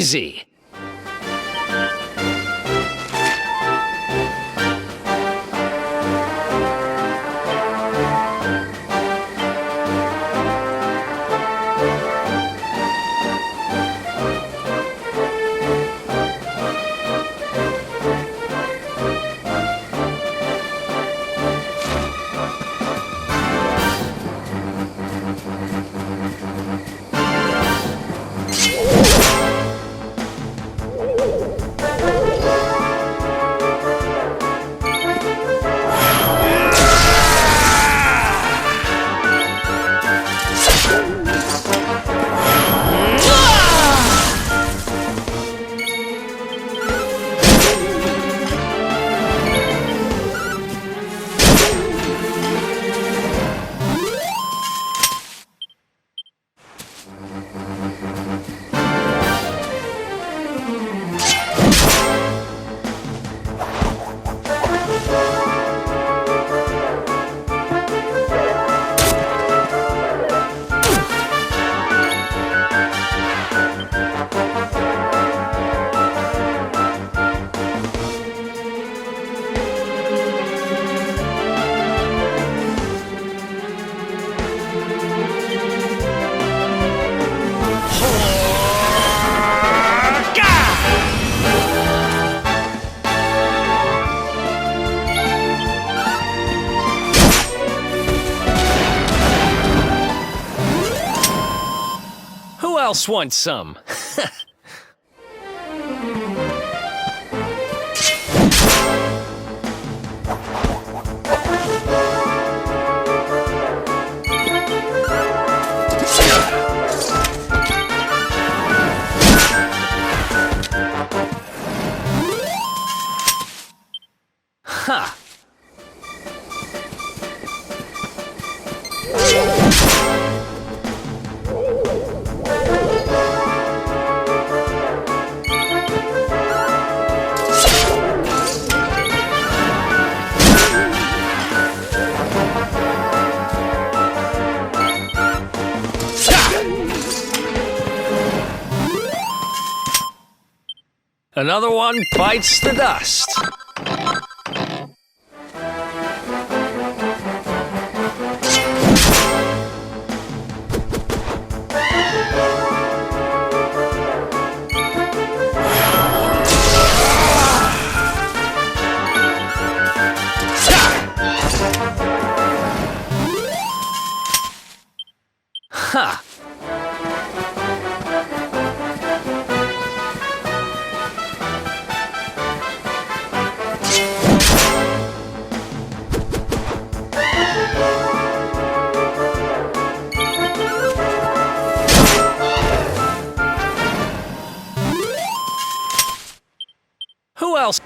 easy. Who else wants some? Huh. Another one bites the dust. Huh. Who else?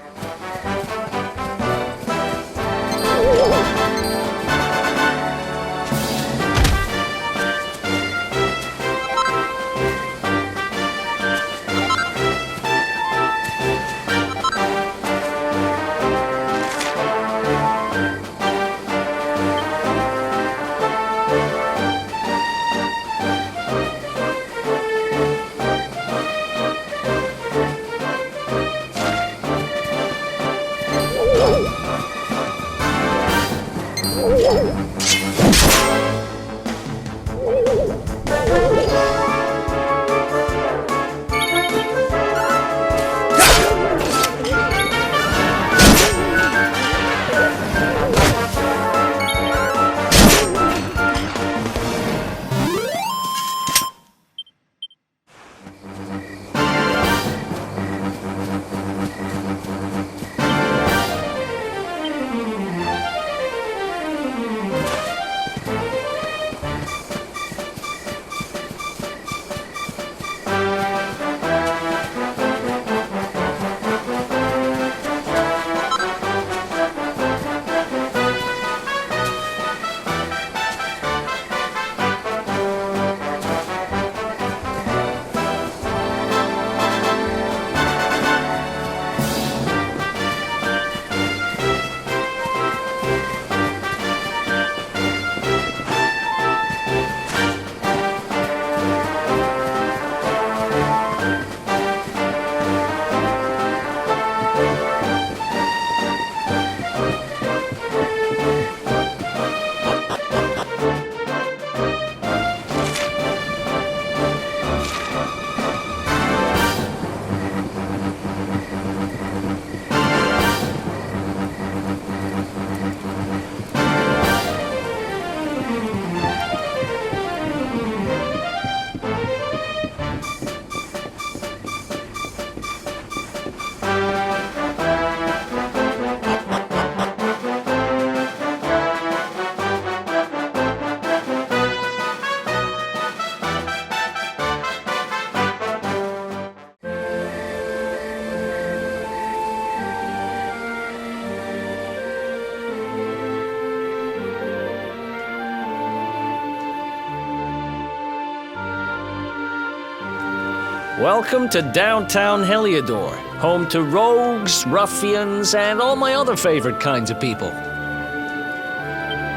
Welcome to downtown Heliodor, home to rogues, ruffians, and all my other favorite kinds of people.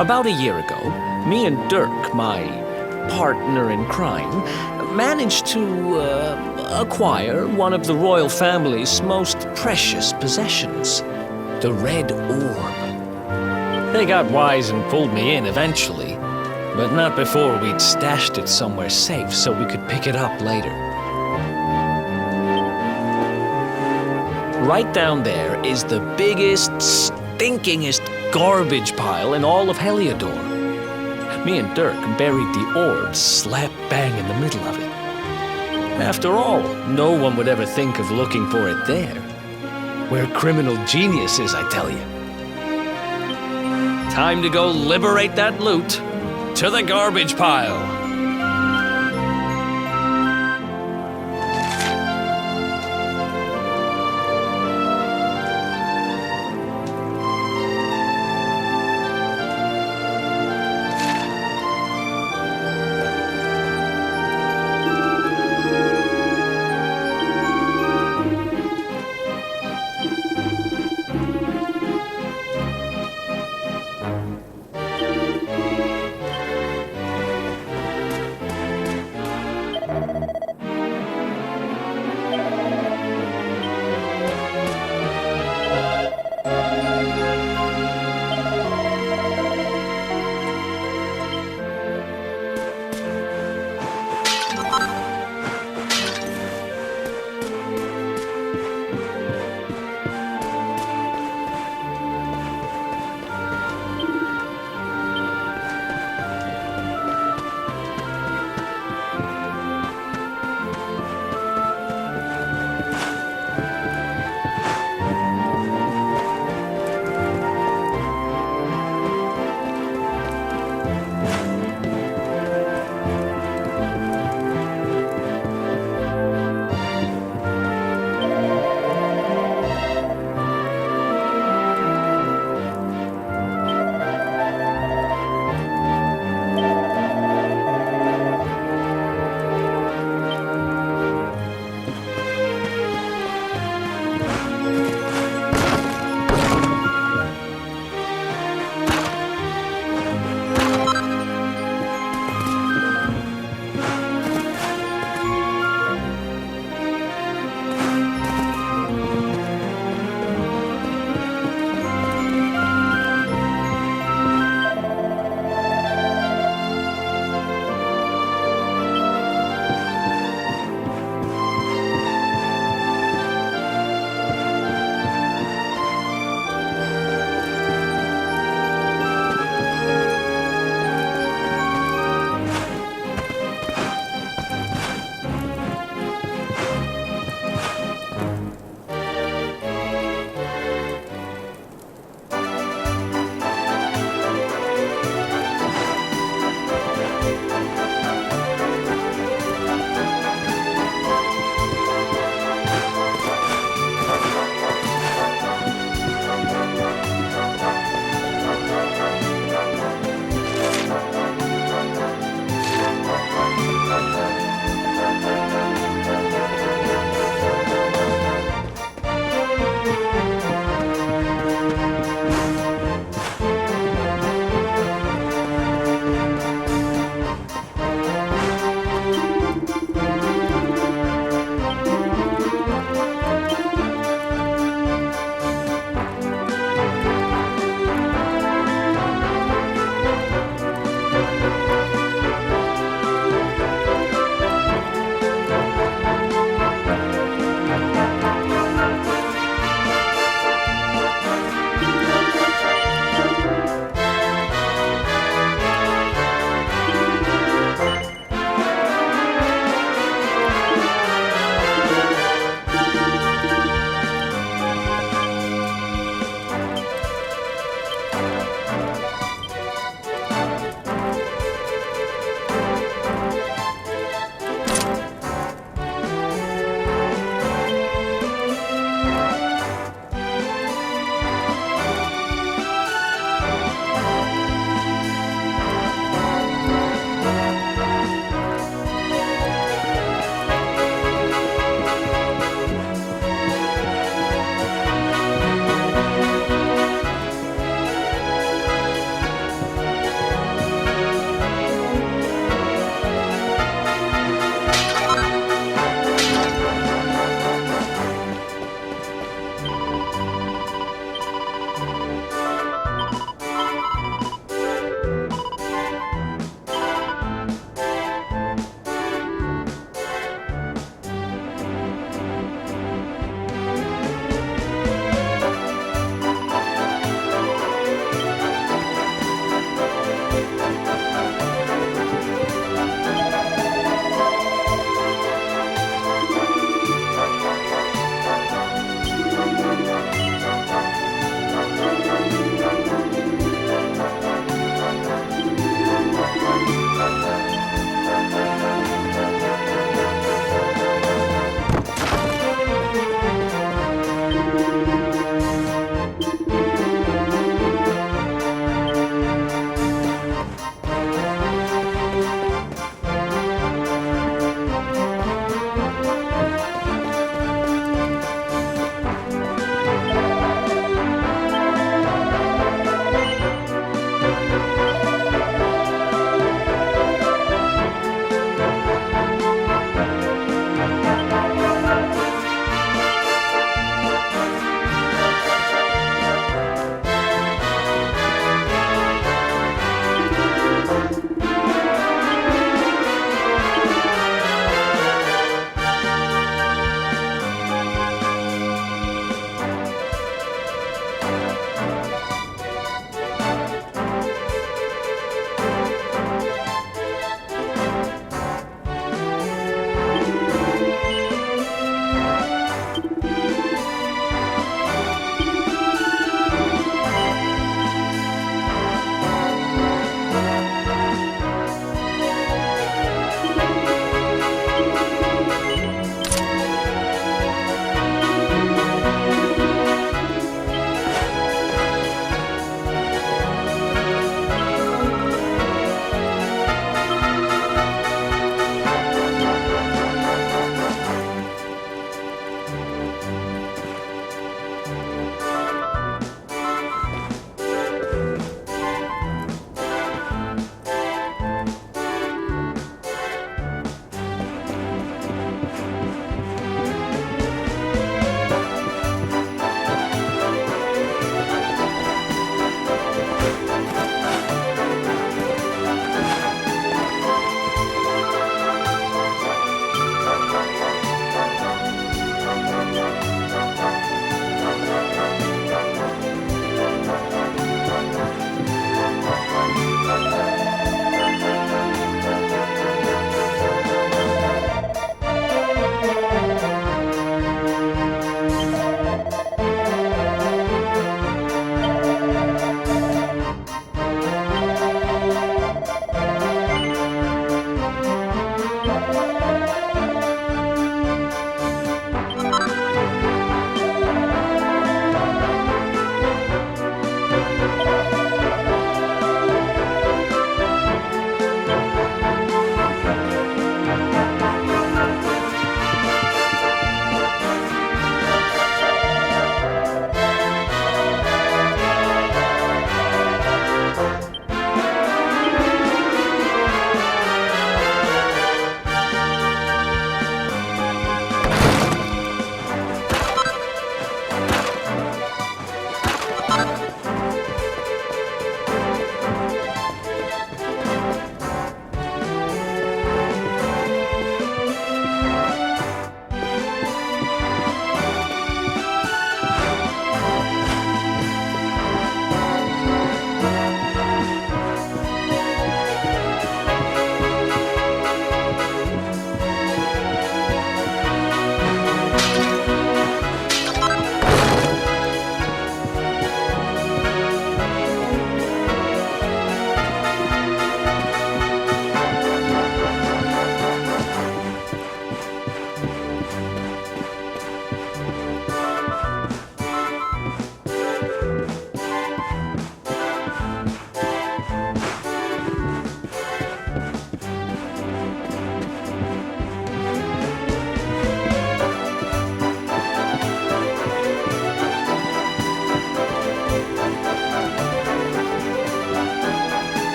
About a year ago, me and Dirk, my partner in crime, managed to acquire one of the royal family's most precious possessions, the Red Orb. They got wise and pulled me in eventually, but not before we'd stashed it somewhere safe so we could pick it up later. Right down there is the biggest, stinkingest garbage pile in all of Heliodor. Me and Dirk buried the orb slap bang in the middle of it. After all, no one would ever think of looking for it there. We're criminal geniuses, I tell you. Time to go liberate that loot. To the garbage pile.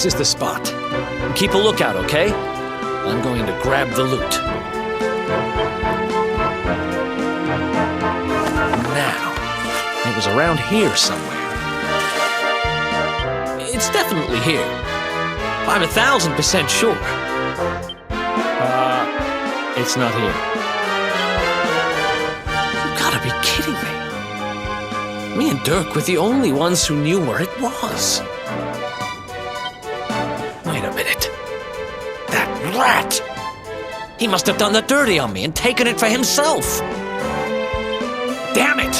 This is the spot. Keep a lookout, okay? I'm going to grab the loot. Now, it was around here somewhere. It's definitely here. I'm 1,000% sure. It's not here. You gotta be kidding me. Me and Dirk were the only ones who knew where it was. Wait a minute. That rat! He must have done the dirty on me and taken it for himself. Damn it!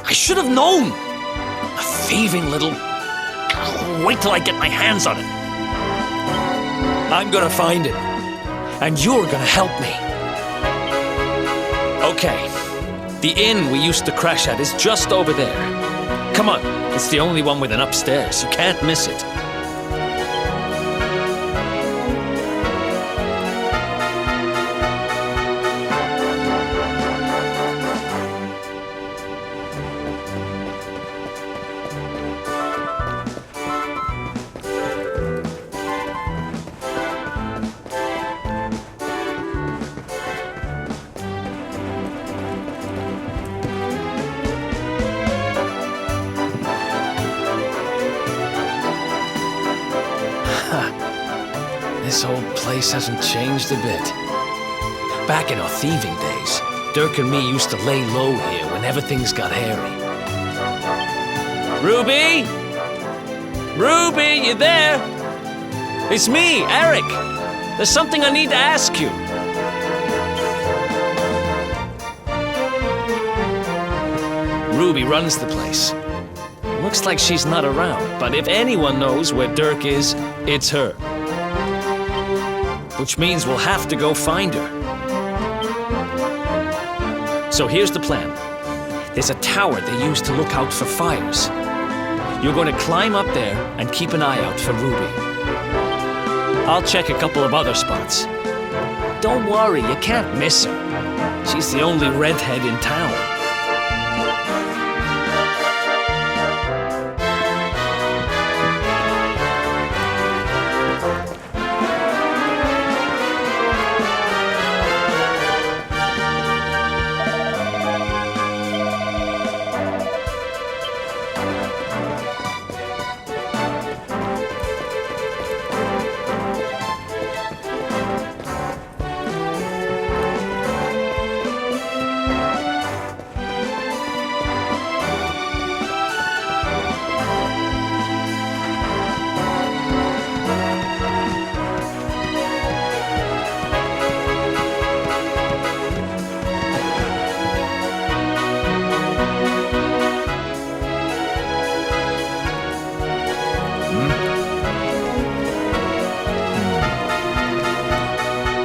I should have known! A thieving little... Wait till I get my hands on it. I'm gonna find it. And you're gonna help me. Okay. The inn we used to crash at is just over there. Come on. It's the only one with an upstairs. You can't miss it. This whole place hasn't changed a bit. Back in our thieving days, Dirk and me used to lay low here whenever things got hairy. Ruby? Ruby, you there? It's me, Eric. There's something I need to ask you. Ruby runs the place. Looks like she's not around, but if anyone knows where Dirk is, it's her. Which means we'll have to go find her. So here's the plan. There's a tower they use to look out for fires. You're going to climb up there and keep an eye out for Ruby. I'll check a couple of other spots. Don't worry, you can't miss her. She's the only redhead in town.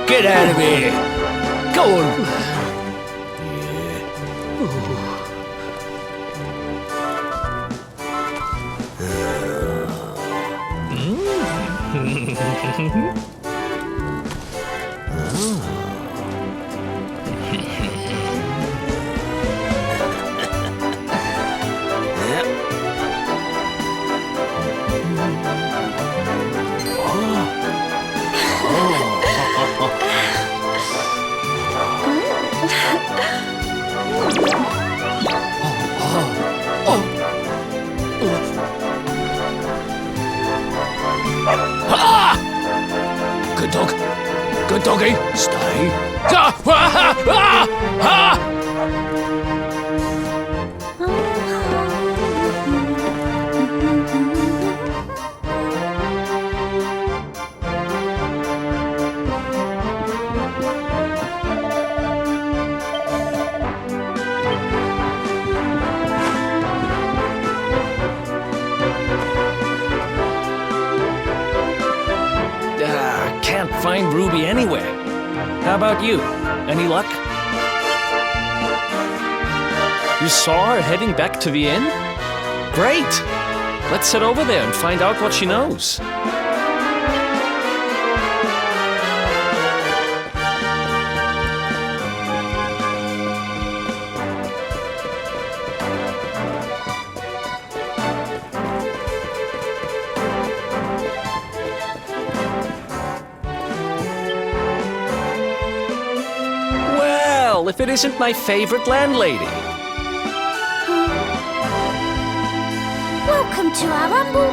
Get out of here! Go on! Good dog. Good doggy. Stay. Can't find Ruby anywhere. How about you? Any luck? You saw her heading back to the inn? Great! Let's head over there and find out what she knows. tell if it isn't my favorite landlady. Welcome to our humble...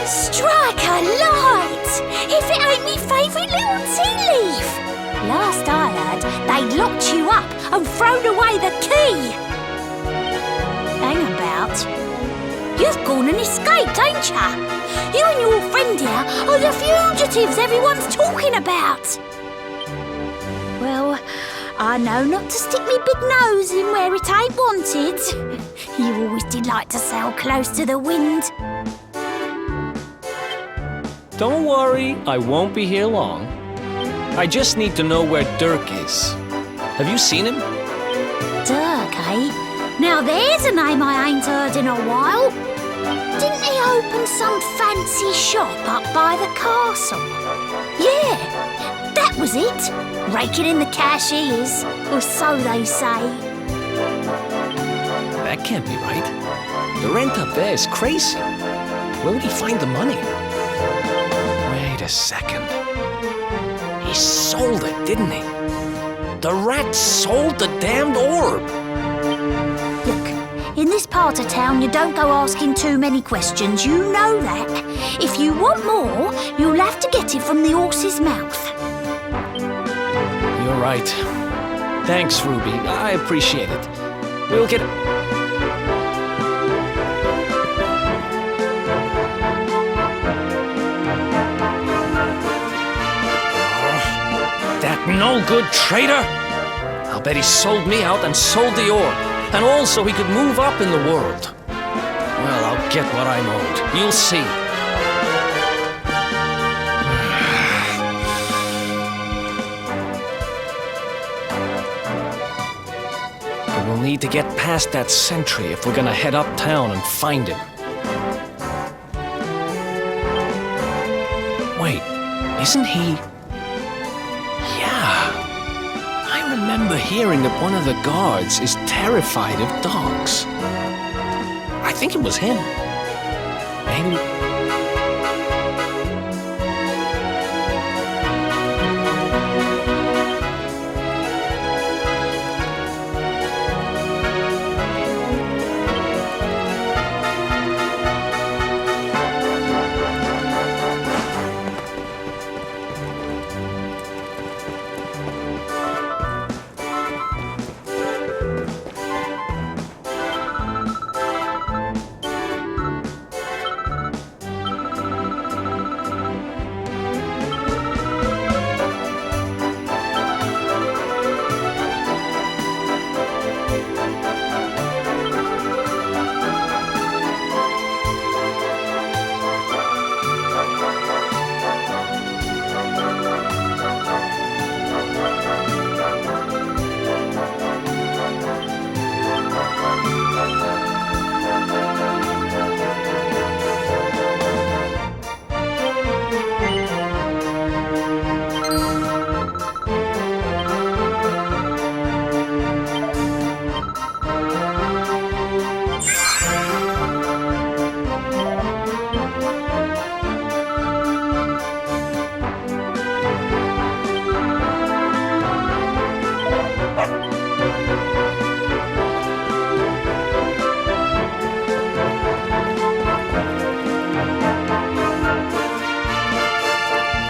Strike a light! If it ain't me favourite little tea leaf! Last I heard, they'd locked you up and thrown away the key! Hang about. You've gone and escaped, ain't ya? You and your friend here are the fugitives everyone's talking about! Well, I know not to stick me big nose in where it ain't wanted. You always did like to sail close to the wind. Don't worry, I won't be here long. I just need to know where Dirk is. Have you seen him? Dirk, eh? Now there's a name I ain't heard in a while. Didn't he open some fancy shop up by the castle? Yeah, that was it. Raking in the cash he is, or so they say. That can't be right. The rent up there is crazy. Where would he find the money? Wait a second. He sold it, didn't he? The rat sold the damned orb. Look, in this part of town you don't go asking too many questions, you know that. If you want more, you'll have to get it from the horse's mouth. You're right. Thanks, Ruby. I appreciate it. We'll get... That no-good traitor! I'll bet he sold me out and sold the orb. And also he could move up in the world. Well, I'll get what I'm owed. You'll see. But we'll need to get past that sentry if we're gonna head uptown and find him. Wait, isn't he... I remember hearing that one of the guards is terrified of dogs. I think it was him. Maybe...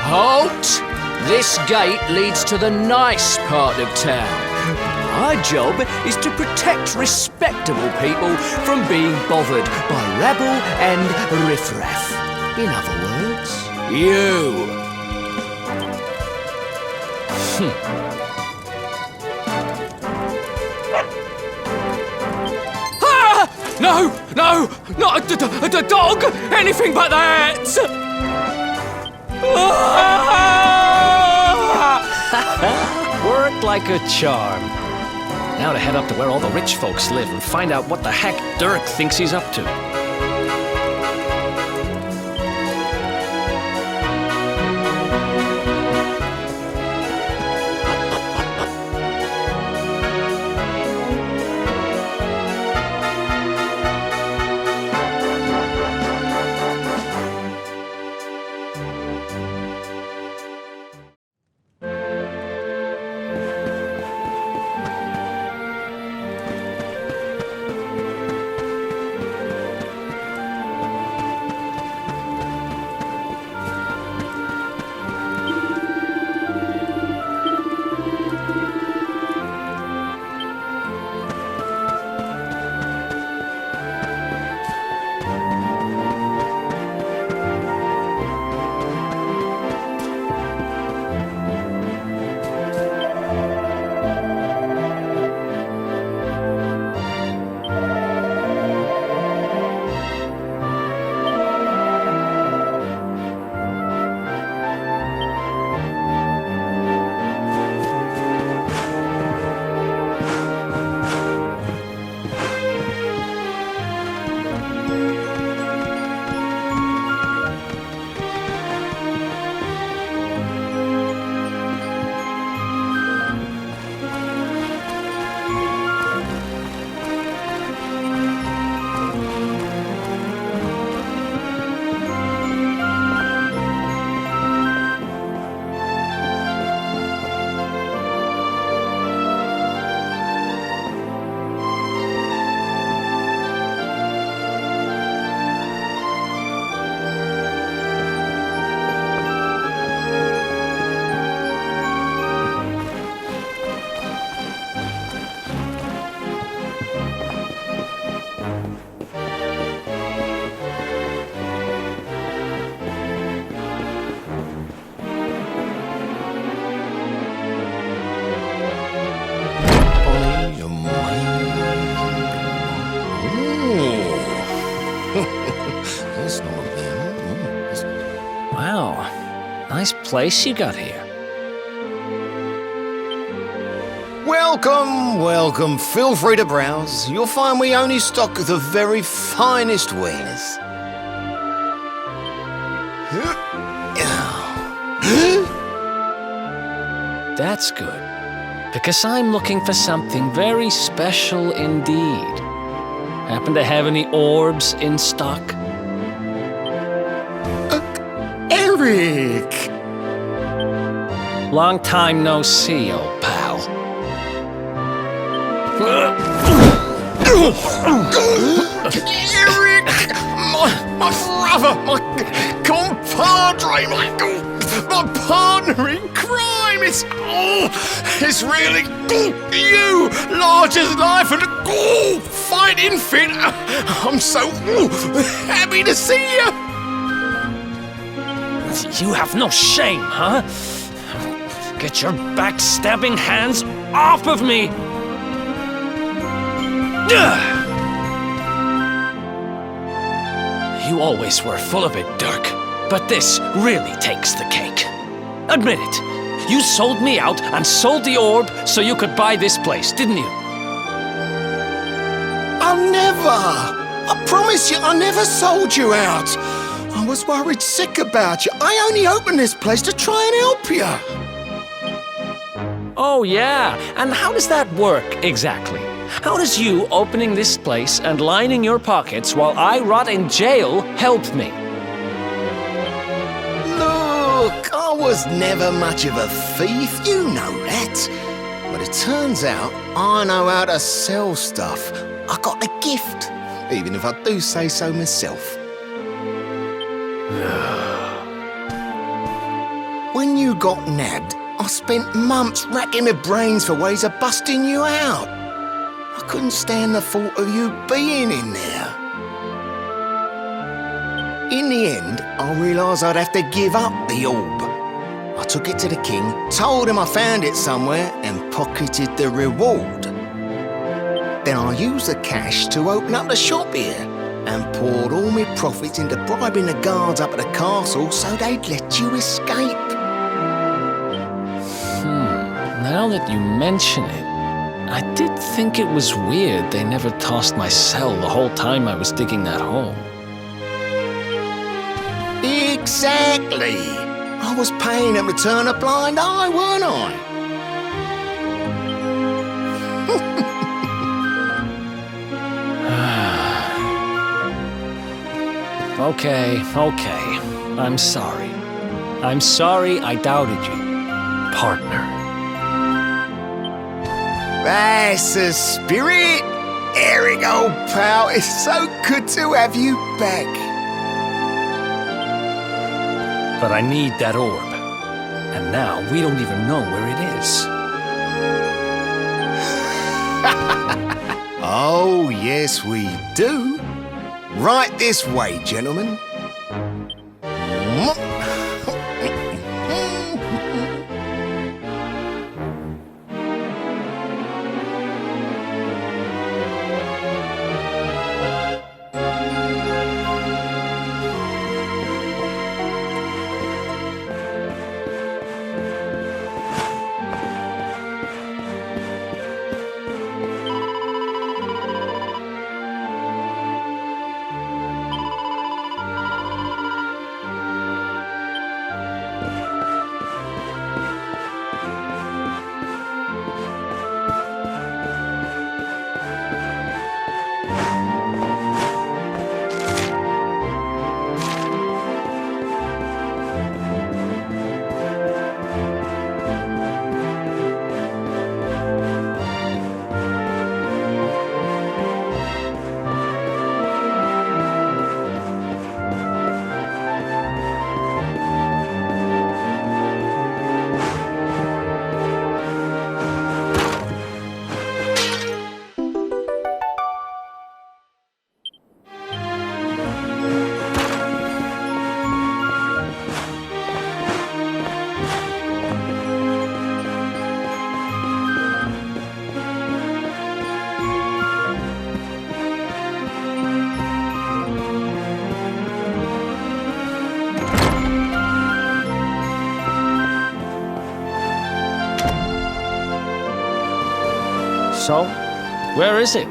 Halt! This gate leads to the nice part of town. Our job is to protect respectable people from being bothered by rabble and riffraff. In other words, you. Ah! No! No! Not a dog! Anything but that! Worked like a charm. Now to head up to where all the rich folks live and find out what the heck Dirk thinks he's up to. place you got here. Welcome, welcome. Feel free to browse. You'll find we only stock the very finest wares. That's good, because I'm looking for something very special indeed. Happen to have any orbs in stock? Eric! Long time no see, old pal. Eric! My brother, my compadre, my partner in crime! It's really you! Large as life and fighting fit! I'm so happy to see you! You have no shame, huh? Get your backstabbing hands off of me! You always were full of it, Dirk. But this really takes the cake. Admit it. You sold me out and sold the orb so you could buy this place, didn't you? I promise you, I never sold you out. I was worried sick about you. I only opened this place to try and help you. Oh, yeah. And how does that work, exactly? How does you opening this place and lining your pockets while I rot in jail help me? Look, I was never much of a thief, you know that. But it turns out I know how to sell stuff. I got a gift, even if I do say so myself. When you got nabbed, I spent months racking my brains for ways of busting you out. I couldn't stand the thought of you being in there. In the end, I realised I'd have to give up the orb. I took it to the king, told him I found it somewhere, and pocketed the reward. Then I used the cash to open up the shop here, and poured all my profits into bribing the guards up at the castle so they'd let you escape. Now that you mention it, I did think it was weird they never tossed my cell the whole time I was digging that hole. Exactly! I was paying them to turn a blind eye, weren't I? Okay. I'm sorry. I'm sorry I doubted you, partner. That's the spirit! Eric, old pal, it's so good to have you back. But I need that orb. And now we don't even know where it is. Oh, yes, we do. Right this way, gentlemen. So, where is it?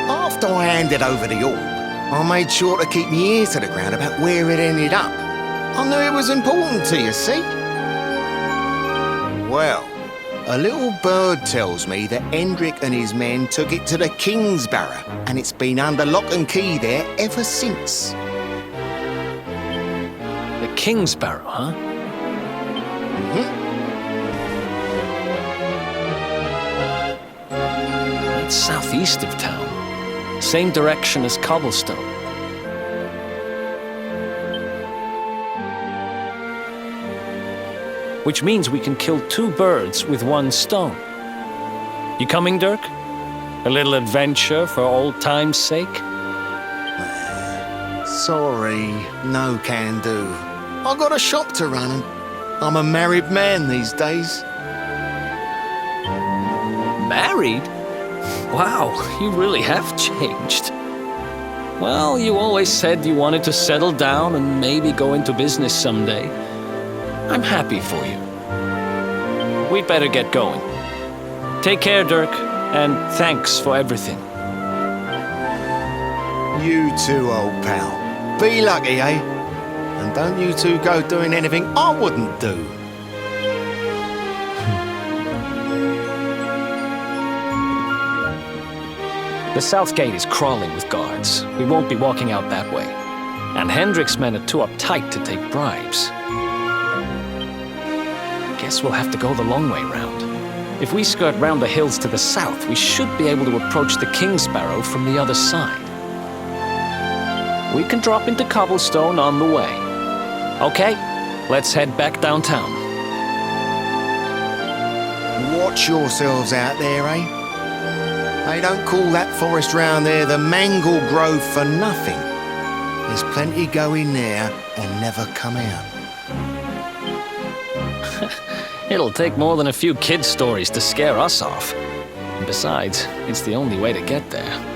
After I handed over the orb, I made sure to keep my ear to the ground about where it ended up. I knew it was important to you, see? Well, a little bird tells me that Hendrik and his men took it to the King's Barrow, and it's been under lock and key there ever since. The King's Barrow, huh? That's southeast of town. Same direction as Cobblestone. Which means we can kill 2 birds with 1 stone. You coming, Dirk? A little adventure for old time's sake? Sorry, no can do. I got a shop to run and I'm a married man these days. Married? Wow, you really have changed. Well, you always said you wanted to settle down and maybe go into business someday. I'm happy for you. We'd better get going. Take care, Dirk, and thanks for everything. You too, old pal. Be lucky, eh? And don't you two go doing anything I wouldn't do. The south gate is crawling with guards. We won't be walking out that way. And Hendrik's men are too uptight to take bribes. Guess we'll have to go the long way round. If we skirt round the hills to the south, we should be able to approach the King's Barrow from the other side. We can drop into Cobblestone on the way. Okay, let's head back downtown. Watch yourselves out there, eh? They don't call that forest round there the Mangle Grove for nothing. There's plenty go in there and never come out. It'll take more than a few kid stories to scare us off. And besides, it's the only way to get there.